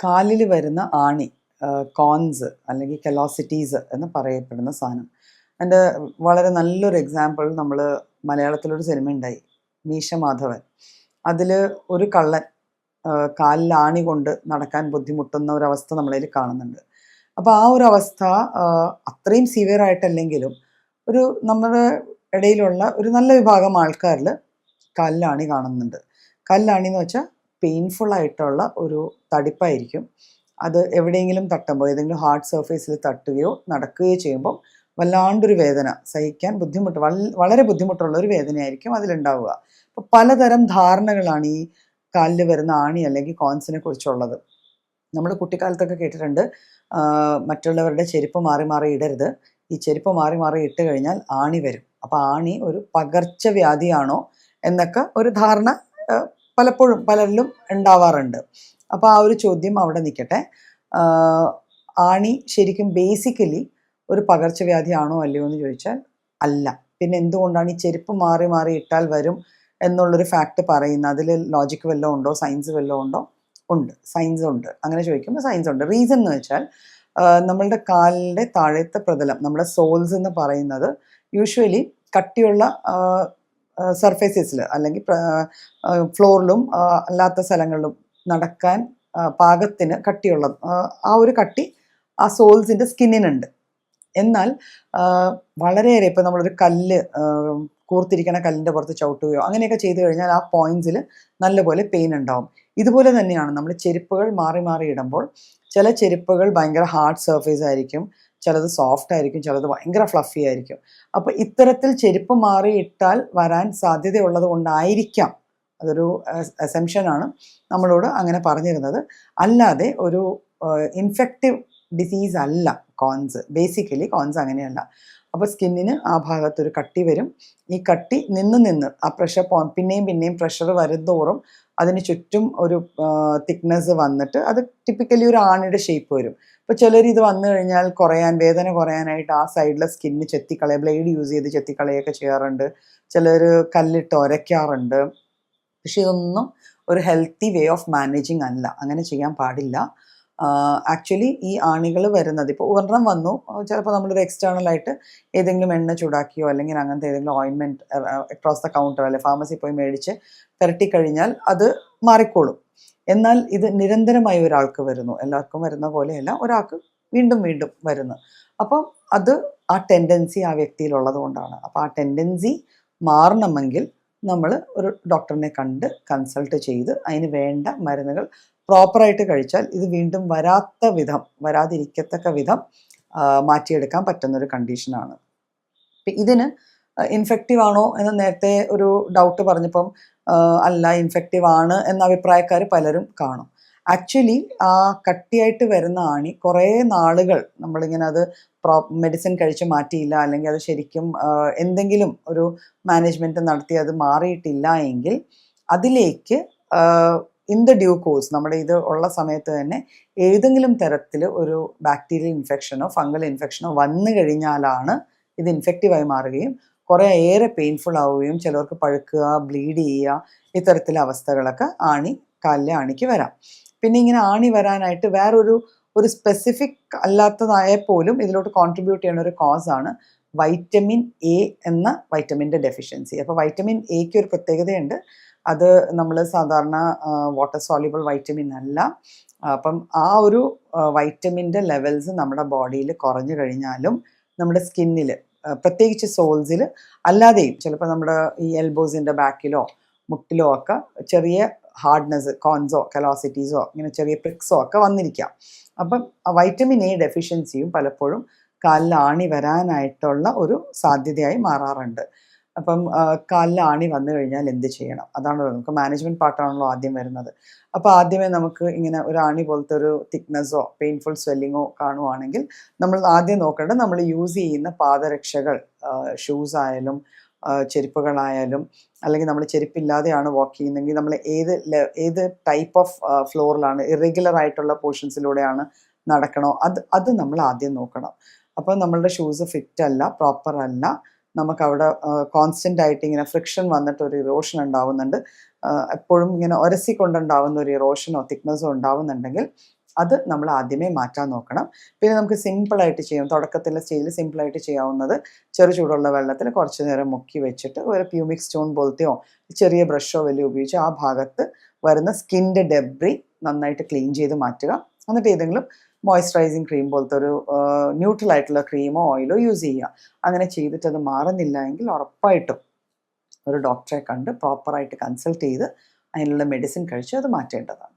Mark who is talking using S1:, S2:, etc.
S1: കാലിൽ വരുന്ന ആണി, കോൺസ് അല്ലെങ്കിൽ കെലോസിറ്റീസ് എന്ന് പറയപ്പെടുന്ന സാധനം. അതിൻ്റെ വളരെ നല്ലൊരു എക്സാമ്പിൾ നമ്മൾ മലയാളത്തിലൊരു സിനിമ ഉണ്ടായി, മീശ മാധവൻ. അതിൽ ഒരു കള്ളൻ കാലിൽ ആണി കൊണ്ട് നടക്കാൻ ബുദ്ധിമുട്ടുന്ന ഒരവസ്ഥ നമ്മളതിൽ കാണുന്നുണ്ട്. അപ്പോൾ ആ ഒരു അവസ്ഥ അത്രയും സിവിയർ ആയിട്ടല്ലെങ്കിലും ഒരു നമ്മുടെ ഇടയിലുള്ള ഒരു നല്ല വിഭാഗം ആൾക്കാരിൽ കാലിലാണി കാണുന്നുണ്ട്. കാലിലാണി എന്ന് വെച്ചാൽ പെയിൻഫുൾ ആയിട്ടുള്ള ഒരു തടിപ്പായിരിക്കും. അത് എവിടെയെങ്കിലും തട്ടുമ്പോൾ, ഏതെങ്കിലും ഹാർഡ് സർഫേസിൽ തട്ടുകയോ നടക്കുകയോ ചെയ്യുമ്പോൾ വല്ലാണ്ടൊരു വേദന, സഹിക്കാൻ ബുദ്ധിമുട്ട്, വളരെ ബുദ്ധിമുട്ടുള്ള ഒരു വേദനയായിരിക്കും അതിലുണ്ടാവുക. അപ്പോൾ പലതരം ധാരണകളാണ് ഈ കാലിൽ വരുന്ന ആണി അല്ലെങ്കിൽ കോൺസിനെ കുറിച്ചുള്ളത്. നമ്മൾ കുട്ടിക്കാലത്തൊക്കെ കേട്ടിട്ടുണ്ട്, മറ്റുള്ളവരുടെ ചെരുപ്പ് മാറി മാറി ഇടരുത്, ഈ ചെരുപ്പ് മാറി മാറി ഇട്ട് കഴിഞ്ഞാൽ ആണി വരും. അപ്പോൾ ആണി ഒരു പകർച്ചവ്യാധിയാണോ എന്നൊക്കെ ഒരു ധാരണ പലപ്പോഴും പലരിലും ഉണ്ടാവാറുണ്ട്. അപ്പോൾ ആ ഒരു ചോദ്യം അവിടെ നിൽക്കട്ടെ. ആണി ശരിക്കും ബേസിക്കലി ഒരു പകർച്ചവ്യാധിയാണോ അല്ലയോ എന്ന് ചോദിച്ചാൽ അല്ല. പിന്നെ എന്തുകൊണ്ടാണ് ഈ ചെരുപ്പ് മാറി മാറി ഇട്ടാൽ വരും എന്നുള്ളൊരു ഫാക്ട് പറയുന്നത്? അതിൽ ലോജിക്ക് വല്ലതും ഉണ്ടോ, സയൻസ് വല്ലതും ഉണ്ടോ? ഉണ്ട്, സയൻസ് ഉണ്ട്. അങ്ങനെ ചോദിക്കുമ്പോൾ സയൻസ് ഉണ്ട്. റീസൺ എന്ന് വെച്ചാൽ നമ്മളുടെ കാലിൻ്റെ താഴത്തെ പ്രതലം, നമ്മുടെ സോൾസ് എന്ന് പറയുന്നത് യൂഷ്വലി കട്ടിയുള്ള സർഫേസസിൽ അല്ലെങ്കിൽ ഫ്ലോറിലും അല്ലാത്ത സ്ഥലങ്ങളിലും നടക്കാൻ പാകത്തിന് കട്ടിയുള്ള ആ ഒരു കട്ടി ആ സോൾസിൻ്റെ സ്കിന്നിനുണ്ട്. എന്നാൽ വളരെയേറെ ഇപ്പോൾ നമ്മളൊരു കല്ല്, കൂർത്തിരിക്കണ കല്ലിൻ്റെ പുറത്ത് ചവിട്ടുകയോ അങ്ങനെയൊക്കെ ചെയ്തു കഴിഞ്ഞാൽ ആ പോയിന്റ്സിൽ നല്ലപോലെ പെയിൻ ഉണ്ടാവും. ഇതുപോലെ തന്നെയാണ് നമ്മൾ ചെരുപ്പുകൾ മാറി മാറി ഇടുമ്പോൾ. ചില ചെരുപ്പുകൾ ഭയങ്കര ഹാർഡ് സർഫേസ് ആയിരിക്കും, ചിലത് സോഫ്റ്റ് ആയിരിക്കും, ചിലത് ഭയങ്കര ഫ്ലഫി ആയിരിക്കും. അപ്പോൾ ഇത്തരത്തിൽ ചെരുപ്പ് മാറി ഇട്ടാൽ വരാൻ സാധ്യതയുള്ളത് കൊണ്ടായിരിക്കാം, അതൊരു അസംഷനാണ് നമ്മളോട് അങ്ങനെ പറഞ്ഞിരുന്നത്. അല്ലാതെ ഒരു ഇൻഫെക്റ്റീവ് ഡിസീസ് അല്ല കോൺസ്. ബേസിക്കലി കോൺസ് അങ്ങനെയല്ല. അപ്പോൾ സ്കിന്നിന് ആ ഭാഗത്തൊരു കട്ടി വരും. ഈ കട്ടി നിന്ന് ആ പ്രഷർ പിന്നെയും പിന്നെയും പ്രഷർ വരുന്തോറും അതിന് ചുറ്റും ഒരു തിക്നെസ് വന്നിട്ട് അത് ടിപ്പിക്കലി ഒരു ആണിയുടെ ഷേപ്പ് വരും. ഇപ്പോൾ ചിലർ ഇത് വന്നു കഴിഞ്ഞാൽ വേദന കുറയാനായിട്ട് ആ സൈഡിലെ സ്കിന്ന് ചെത്തിക്കളയുക, ബ്ലേഡ് യൂസ് ചെയ്ത് ചെത്തിക്കളയൊക്കെ ചെയ്യാറുണ്ട്. ചിലർ കല്ലിട്ട് ഉരയ്ക്കാറുണ്ട്. പക്ഷെ ഇതൊന്നും ഒരു ഹെൽത്തി വേ ഓഫ് മാനേജിങ് അല്ല, അങ്ങനെ ചെയ്യാൻ പാടില്ല. ആക്ച്വലി ഈ ആണികൾ വരുന്നത്, ഇപ്പോൾ ഒരെണ്ണം വന്നു, ചിലപ്പോൾ നമ്മളൊരു എക്സ്റ്റേണലായിട്ട് ഏതെങ്കിലും എണ്ണ ചൂടാക്കിയോ അല്ലെങ്കിൽ അങ്ങനത്തെ ഏതെങ്കിലും ഓയിൻമെൻറ്റ് അക്രോസ് ദ കൗണ്ടർ അല്ലെങ്കിൽ ഫാർമസി പോയി മേടിച്ച് പുരട്ടിക്കഴിഞ്ഞാൽ അത് മാറിക്കോളും. എന്നാൽ ഇത് നിരന്തരമായി ഒരാൾക്ക് വരുന്നു, എല്ലാവർക്കും വരുന്ന പോലെയല്ല, ഒരാൾക്ക് വീണ്ടും വീണ്ടും വരുന്നു. അപ്പം അത് ആ ടെൻഡൻസി ആ വ്യക്തിയിലുള്ളത് കൊണ്ടാണ്. അപ്പോൾ ആ ടെൻഡൻസി മാറണമെങ്കിൽ നമ്മൾ ഒരു ഡോക്ടറിനെ കണ്ട് കൺസൾട്ട് ചെയ്ത് അതിന് വേണ്ട മരുന്നുകൾ പ്രോപ്പറായിട്ട് കഴിച്ചാൽ ഇത് വീണ്ടും വരാതിരിക്കത്തക്ക വിധം മാറ്റിയെടുക്കാൻ പറ്റുന്നൊരു കണ്ടീഷനാണ്. ഇതിന് ഇൻഫെക്റ്റീവ് ആണോ എന്ന് നേരത്തെ ഒരു ഡൗട്ട് പറഞ്ഞപ്പം അല്ല, ഇൻഫെക്റ്റീവ് ആണ് എന്ന അഭിപ്രായക്കാർ പലരും കാണും. ആക്ച്വലി ആ കട്ടിയായിട്ട് വരുന്ന ആണി കുറേ നാളുകൾ നമ്മളിങ്ങനെ അത് മെഡിസിൻ കഴിച്ച് മാറ്റിയില്ല, അല്ലെങ്കിൽ അത് ശരിക്കും എന്തെങ്കിലും ഒരു മാനേജ്മെൻറ്റ് നടത്തി അത് മാറിയിട്ടില്ല എങ്കിൽ അതിലേക്ക് ഇൻ ദ ഡ്യൂ കോഴ്സ് നമ്മുടെ ഇത് ഉള്ള സമയത്ത് തന്നെ ഏതെങ്കിലും തരത്തിൽ ഒരു ബാക്ടീരിയൽ ഇൻഫെക്ഷനോ ഫംഗൽ ഇൻഫെക്ഷനോ വന്നു കഴിഞ്ഞാലാണ് ഇത് ഇൻഫെക്റ്റീവായി മാറുകയും കുറേ ഏറെ പെയിൻഫുൾ ആവുകയും ചിലർക്ക് പഴുക്കുക, ബ്ലീഡ് ചെയ്യുക, ഇത്തരത്തിലെ അവസ്ഥകളൊക്കെ കാലിലെ ആണിക്ക് വരാം. പിന്നെ ഇങ്ങനെ ആണി വരാനായിട്ട് ഒരു സ്പെസിഫിക് അല്ലാത്തതായ പോലും ഇതിലോട്ട് കോൺട്രിബ്യൂട്ട് ചെയ്യുന്ന ഒരു കോസാണ് വൈറ്റമിൻ എ എന്ന വൈറ്റമിൻ്റെ ഡെഫിഷ്യൻസി. അപ്പോൾ വൈറ്റമിൻ എക്ക് ഒരു പ്രത്യേകതയുണ്ട്, അത് നമ്മൾ സാധാരണ വാട്ടർ സോല്യൂബിൾ വൈറ്റമിൻ അല്ല. അപ്പം ആ ഒരു വൈറ്റമിൻ്റെ ലെവൽസ് നമ്മുടെ ബോഡിയിൽ കുറഞ്ഞു കഴിഞ്ഞാലും നമ്മുടെ സ്കിന്നിൽ, പ്രത്യേകിച്ച് സോൾസിൽ, അല്ലാതെയും ചിലപ്പോൾ നമ്മുടെ ഈ എൽബോസിൻ്റെ ബാക്കിലോ മുട്ടിലോ ഒക്കെ ചെറിയ ഹാർഡ്നെസ്, കോൺസോ കെലോസിറ്റീസോ ഇങ്ങനെ ചെറിയ പ്രിക്സോ ഒക്കെ വന്നിരിക്കാം. അപ്പം വൈറ്റമിൻ എ ഡെഫിഷ്യൻസിയും പലപ്പോഴും കാലിൽ ആണി വരാനായിട്ടുള്ള ഒരു സാധ്യതയായി മാറാറുണ്ട്. അപ്പം കാലിൽ ആണി വന്നു കഴിഞ്ഞാൽ എന്ത് ചെയ്യണം? അതാണല്ലോ നമുക്ക് മാനേജ്മെൻറ്റ് പാർട്ടാണല്ലോ ആദ്യം വരുന്നത്. അപ്പോൾ ആദ്യമേ നമുക്ക് ഇങ്ങനെ ഒരു ആണി പോലത്തെ ഒരു തിക്നെസ്സോ പെയിൻഫുൾ സ്വെല്ലിങ്ങോ കാണുവാണെങ്കിൽ നമ്മൾ ആദ്യം നോക്കേണ്ടത് നമ്മൾ യൂസ് ചെയ്യുന്ന പാദരക്ഷകൾ, ഷൂസ് ആയാലും ചെരുപ്പുകളായാലും, അല്ലെങ്കിൽ നമ്മൾ ചെരുപ്പില്ലാതെയാണ് വാക്ക് ചെയ്യുന്നതെങ്കിൽ നമ്മൾ ഏത് ടൈപ്പ് ഓഫ് ഫ്ലോറിലാണ്, ഇറഗുലർ ആയിട്ടുള്ള പോർഷൻസിലൂടെയാണ് നടക്കണോ അത് നമ്മൾ ആദ്യം നോക്കണം. അപ്പോൾ നമ്മളുടെ ഷൂസ് ഫിറ്റ് അല്ല, പ്രോപ്പർ അല്ല, നമുക്കവിടെ കോൺസ്റ്റൻ്റ് ആയിട്ട് ഇങ്ങനെ ഫ്രിക്ഷൻ വന്നിട്ട് ഒരു ഇറോഷൻ ഉണ്ടാവുന്നുണ്ട്, എപ്പോഴും ഇങ്ങനെ ഉരസിക്കൊണ്ടുണ്ടാവുന്ന ഒരു ഇറോഷനോ തിക്നെസ്സോ ഉണ്ടാവുന്നുണ്ടെങ്കിൽ അത് നമ്മൾ ആദ്യമേ മാറ്റാൻ നോക്കണം. പിന്നെ നമുക്ക് സിമ്പിളായിട്ട് ചെയ്യാം, തുടക്കത്തിലെ സ്റ്റേജിൽ സിമ്പിളായിട്ട് ചെയ്യാവുന്നത് ചെറു ചൂടുള്ള വെള്ളത്തിൽ കുറച്ച് നേരം മുക്കി വെച്ചിട്ട് ഒരു പ്യൂമിക് സ്റ്റോൺ പോലത്തെയോ ചെറിയ ബ്രഷോ വലിയ ഉപയോഗിച്ച് ആ ഭാഗത്ത് വരുന്ന സ്കിൻ്റെ ഡെബ്രി നന്നായിട്ട് ക്ലീൻ ചെയ്ത് മാറ്റുക. എന്നിട്ട് ഏതെങ്കിലും മോയ്സ്ചറൈസിങ് ക്രീം പോലത്തെ ഒരു ന്യൂട്രൽ ആയിട്ടുള്ള ക്രീമോ ഓയിലോ യൂസ് ചെയ്യുക. അങ്ങനെ ചെയ്തിട്ട് അത് മാറുന്നില്ല എങ്കിൽ ഉറപ്പായിട്ടും ഒരു ഡോക്ടറെ കണ്ട് പ്രോപ്പറായിട്ട് കൺസൾട്ട് ചെയ്ത് അതിനുള്ള മെഡിസിൻ കഴിച്ച് അത് മാറ്റേണ്ടതാണ്.